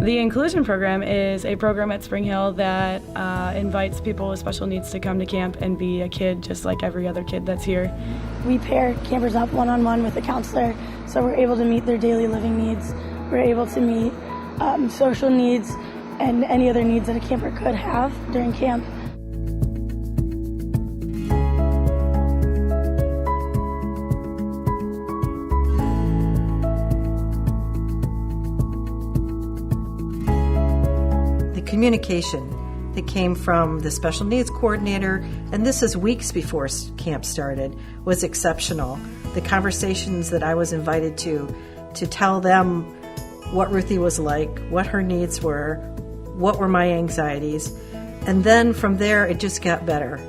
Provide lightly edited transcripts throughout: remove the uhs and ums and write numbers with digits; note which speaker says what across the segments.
Speaker 1: The inclusion program is a program at SpringHill that invites people with special needs to come to camp and be a kid just like every other kid that's here.
Speaker 2: We pair campers up one-on-one with a counselor, so we're able to meet their daily living needs. We're able to meet social needs and any other needs that a camper could have during camp.
Speaker 3: Communication that came from the special needs coordinator, and this is weeks before camp started, was exceptional. The conversations that I was invited to tell them what Ruthie was like, what her needs were, what were my anxieties, and then from there it just got better.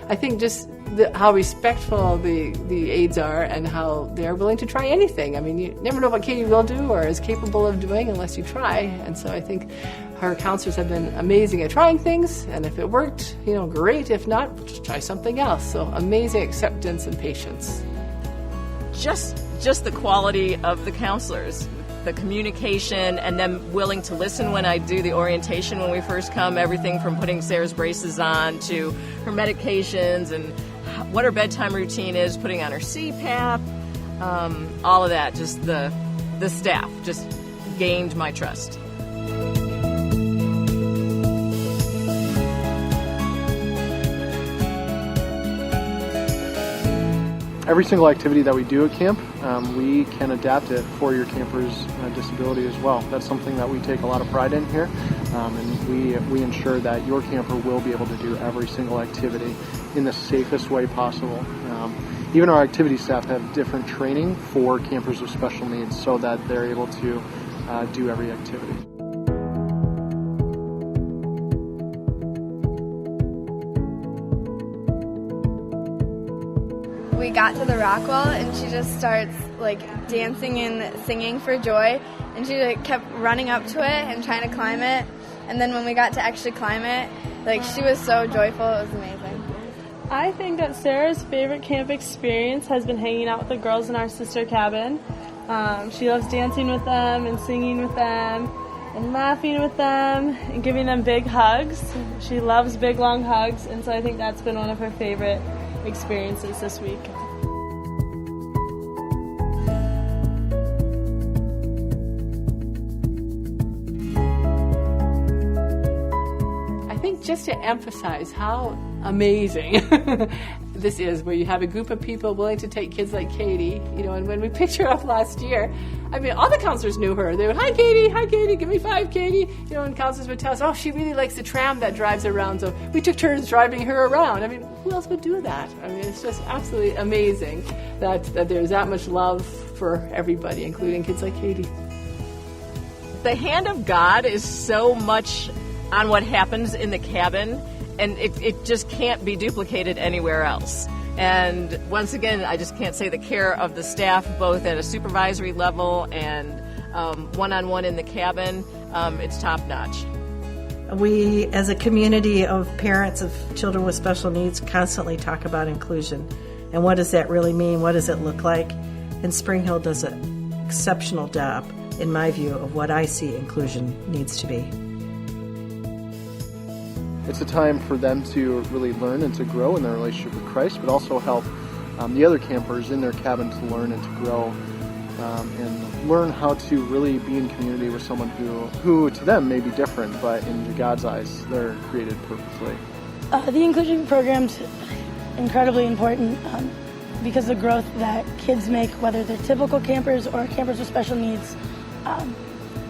Speaker 4: I think just how respectful the aides are and how they're willing to try anything. I mean, you never know what Katie will do or is capable of doing unless you try. And so I think our counselors have been amazing at trying things, and if it worked, great. If not, just try something else. So amazing acceptance and patience.
Speaker 5: Just the quality of the counselors, the communication, and them willing to listen when I do the orientation when we first come, everything from putting Sarah's braces on to her medications and what her bedtime routine is, putting on her CPAP, all of that. Just the staff just gained my trust.
Speaker 6: Every single activity that we do at camp, we can adapt it for your camper's disability as well. That's something that we take a lot of pride in here, and we ensure that your camper will be able to do every single activity in the safest way possible. Even our activity staff have different training for campers with special needs so that they're able to do every activity.
Speaker 7: We got to the rock wall and she just starts dancing and singing for joy, and she kept running up to it and trying to climb it, and then when we got to actually climb it, she was so joyful. It was amazing.
Speaker 8: I think that Sarah's favorite camp experience has been hanging out with the girls in our sister cabin. She loves dancing with them and singing with them and laughing with them and giving them big hugs. She loves big long hugs, and so I think that's been one of her favorite experiences this week.
Speaker 4: I think just to emphasize how amazing this is, where you have a group of people willing to take kids like Katie, and when we picked her up last year, I mean, all the counselors knew her. They would, hi Katie, give me 5, Katie. And counselors would tell us, oh, she really likes the tram that drives around, so we took turns driving her around. I mean, who else would do that? I mean, it's just absolutely amazing that there's that much love for everybody, including kids like Katie.
Speaker 5: The hand of God is so much on what happens in the cabin, and it just can't be duplicated anywhere else. And once again, I just can't say the care of the staff, both at a supervisory level and one-on-one in the cabin, it's top-notch.
Speaker 3: We, as a community of parents of children with special needs, constantly talk about inclusion. And what does that really mean? What does it look like? And SpringHill does an exceptional job, in my view, of what I see inclusion needs to be.
Speaker 6: It's a time for them to really learn and to grow in their relationship with Christ, but also help the other campers in their cabin to learn and to grow and learn how to really be in community with someone who to them may be different, but in God's eyes, they're created perfectly.
Speaker 2: The inclusion program's incredibly important because the growth that kids make, whether they're typical campers or campers with special needs,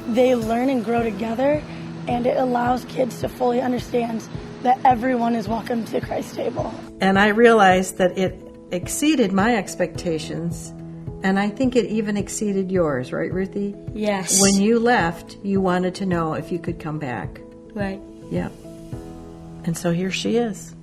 Speaker 2: they learn and grow together. And it allows kids to fully understand that everyone is welcome to Christ's table.
Speaker 3: And I realized that it exceeded my expectations, and I think it even exceeded yours, right, Ruthie?
Speaker 9: Yes.
Speaker 3: When you left, you wanted to know if you could come back.
Speaker 9: Right.
Speaker 3: Yeah. And so here she is.